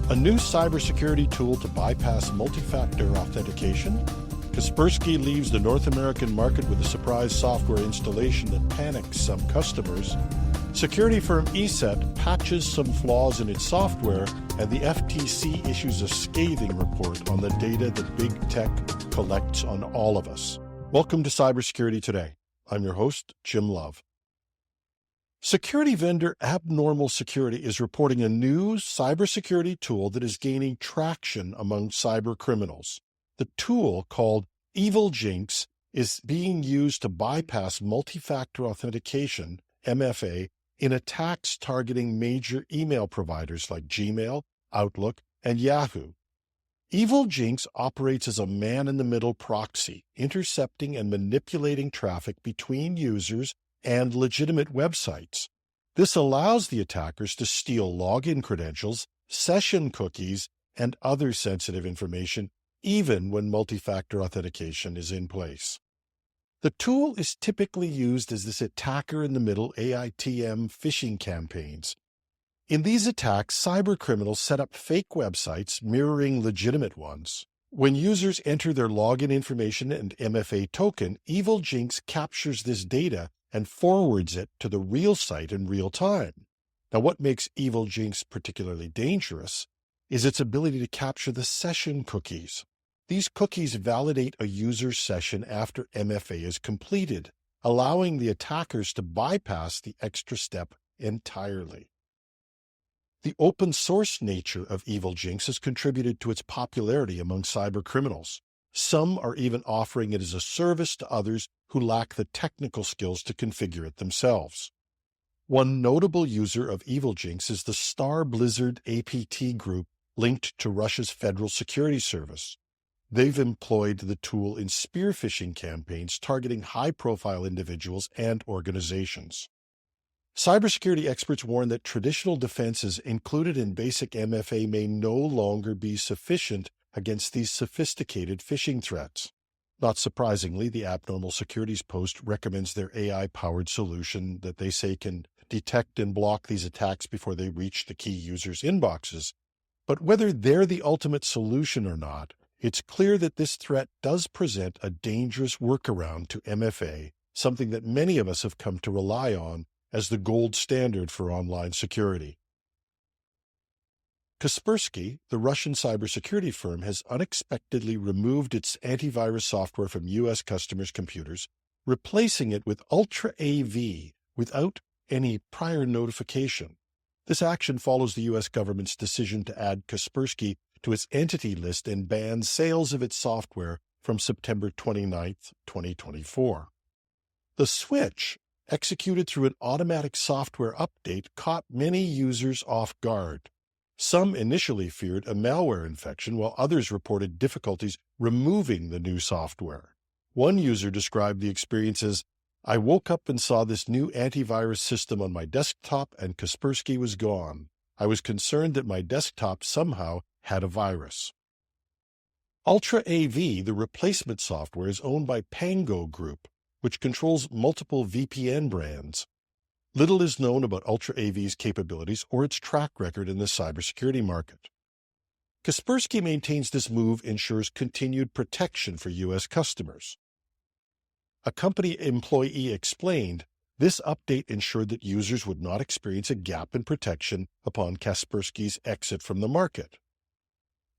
A new cybersecurity tool to bypass multi-factor authentication. Kaspersky leaves the North American market with a surprise software installation that panics some customers. Security firm ESET patches some flaws in its software, and the FTC issues a scathing report on the data that big tech collects on all of us. Welcome to Cybersecurity Today. I'm your host, Jim Love. Security vendor Abnormal Security is reporting a new cybersecurity tool that is gaining traction among cyber criminals. The tool, called Evilginx, is being used to bypass multi-factor authentication, MFA, in attacks targeting major email providers like Gmail, Outlook, and Yahoo. Evilginx operates as a man-in-the-middle proxy, intercepting and manipulating traffic between users and legitimate websites. This allows the attackers to steal login credentials, session cookies, and other sensitive information, even when multi-factor authentication is in place. The tool is typically used as this attacker-in-the-middle AITM phishing campaigns. In these attacks, cybercriminals set up fake websites mirroring legitimate ones. When users enter their login information and MFA token, Evilginx captures this data and forwards it to the real site in real time. Now, what makes Evilginx particularly dangerous is its ability to capture the session cookies. These cookies validate a user's session after MFA is completed, allowing the attackers to bypass the extra step entirely. The open-source nature of Evilginx has contributed to its popularity among cybercriminals. Some are even offering it as a service to others who lack the technical skills to configure it themselves. One notable user of Evilginx is the Star Blizzard APT group linked to Russia's Federal Security Service. They've employed the tool in spear phishing campaigns targeting high-profile individuals and organizations. Cybersecurity experts warn that traditional defenses included in basic MFA may no longer be sufficient against these sophisticated phishing threats. Not surprisingly, the Abnormal Security's post recommends their AI-powered solution that they say can detect and block these attacks before they reach the key users' inboxes. But whether they're the ultimate solution or not, it's clear that this threat does present a dangerous workaround to MFA, something that many of us have come to rely on as the gold standard for online security. Kaspersky, the Russian cybersecurity firm, has unexpectedly removed its antivirus software from U.S. customers' computers, replacing it with Ultra AV without any prior notification. This action follows the U.S. government's decision to add Kaspersky to its entity list and ban sales of its software from September 29, 2024. The switch, executed through an automatic software update, caught many users off guard. Some initially feared a malware infection, while others reported difficulties removing the new software. One user described the experience as, "I woke up and saw this new antivirus system on my desktop and Kaspersky was gone. I was concerned that my desktop somehow had a virus." Ultra AV, the replacement software, is owned by Pango Group, which controls multiple VPN brands. Little is known about Ultra AV's capabilities or its track record in the cybersecurity market. Kaspersky maintains this move ensures continued protection for U.S. customers. A company employee explained, "This update ensured that users would not experience a gap in protection upon Kaspersky's exit from the market."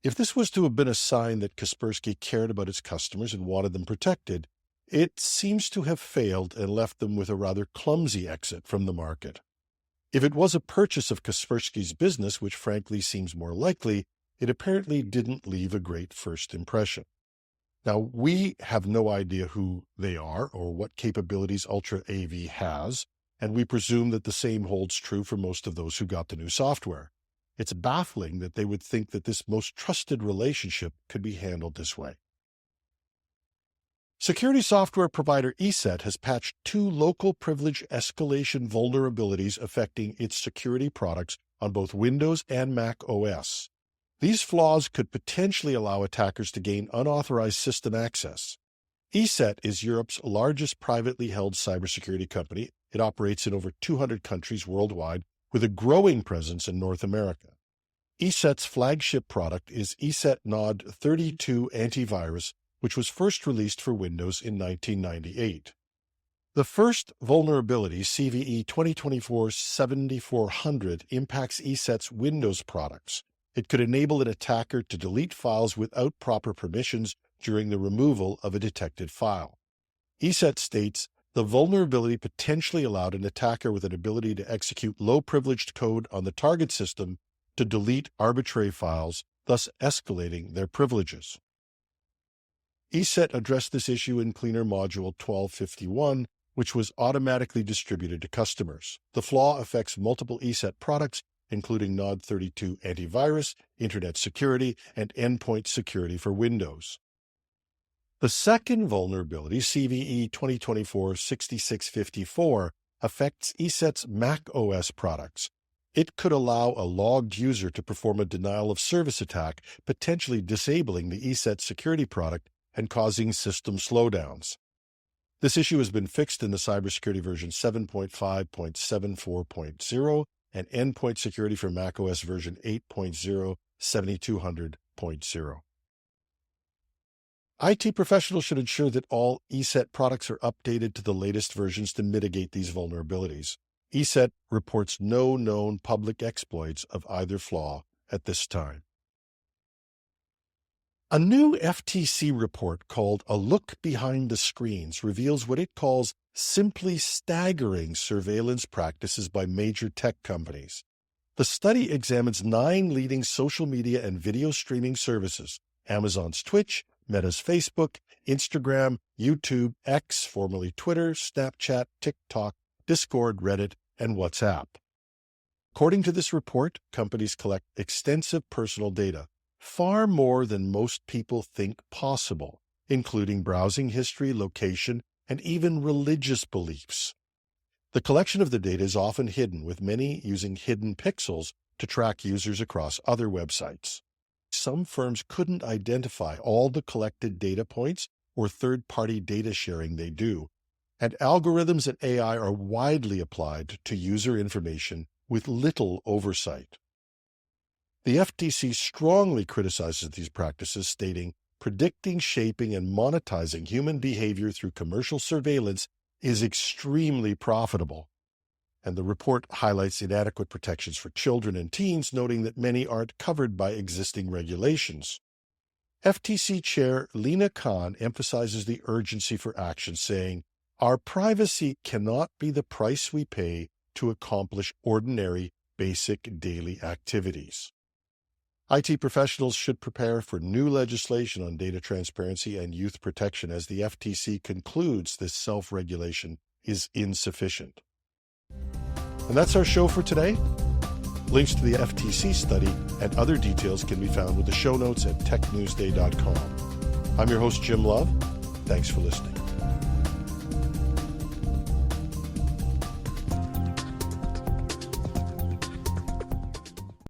If this was to have been a sign that Kaspersky cared about its customers and wanted them protected, it seems to have failed and left them with a rather clumsy exit from the market. If it was a purchase of Kaspersky's business, which frankly seems more likely, it apparently didn't leave a great first impression. Now, we have no idea who they are or what capabilities Ultra AV has, and we presume that the same holds true for most of those who got the new software. It's baffling that they would think that this most trusted relationship could be handled this way. Security software provider ESET has patched 2 local privilege escalation vulnerabilities affecting its security products on both Windows and Mac OS. These flaws could potentially allow attackers to gain unauthorized system access. ESET is Europe's largest privately held cybersecurity company. It operates in over 200 countries worldwide with a growing presence in North America. ESET's flagship product is ESET Nod 32 Antivirus, which was first released for Windows in 1998. The first vulnerability, CVE 2024-7400, impacts ESET's Windows products. It could enable an attacker to delete files without proper permissions during the removal of a detected file. ESET states the vulnerability potentially allowed an attacker with an ability to execute low-privileged code on the target system to delete arbitrary files, thus escalating their privileges. ESET addressed this issue in Cleaner Module 1251, which was automatically distributed to customers. The flaw affects multiple ESET products, including Nod 32 Antivirus, Internet Security, and Endpoint Security for Windows. The second vulnerability, CVE 2024-6654, affects ESET's Mac OS products. It could allow a logged user to perform a denial-of-service attack, potentially disabling the ESET security product and causing system slowdowns. This issue has been fixed in the Cybersecurity version 7.5.74.0 and Endpoint Security for macOS version 8.0.7200.0. IT professionals should ensure that all ESET products are updated to the latest versions to mitigate these vulnerabilities. ESET reports no known public exploits of either flaw at this time. A new FTC report called A Look Behind the Screens reveals what it calls simply staggering surveillance practices by major tech companies. The study examines 9 leading social media and video streaming services: Amazon's Twitch, Meta's Facebook, Instagram, YouTube, X, formerly Twitter, Snapchat, TikTok, Discord, Reddit, and WhatsApp. According to this report, companies collect extensive personal data, far more than most people think possible, including browsing history, location, and even religious beliefs. The collection of the data is often hidden, with many using hidden pixels to track users across other websites. Some firms couldn't identify all the collected data points or third-party data sharing they do, and algorithms and AI are widely applied to user information with little oversight. The FTC strongly criticizes these practices, stating, "Predicting, shaping, and monetizing human behavior through commercial surveillance is extremely profitable." And the report highlights inadequate protections for children and teens, noting that many aren't covered by existing regulations. FTC Chair Lina Khan emphasizes the urgency for action, saying, "Our privacy cannot be the price we pay to accomplish ordinary, basic daily activities." IT professionals should prepare for new legislation on data transparency and youth protection as the FTC concludes this self-regulation is insufficient. And that's our show for today. Links to the FTC study and other details can be found with the show notes at technewsday.com. I'm your host, Jim Love. Thanks for listening.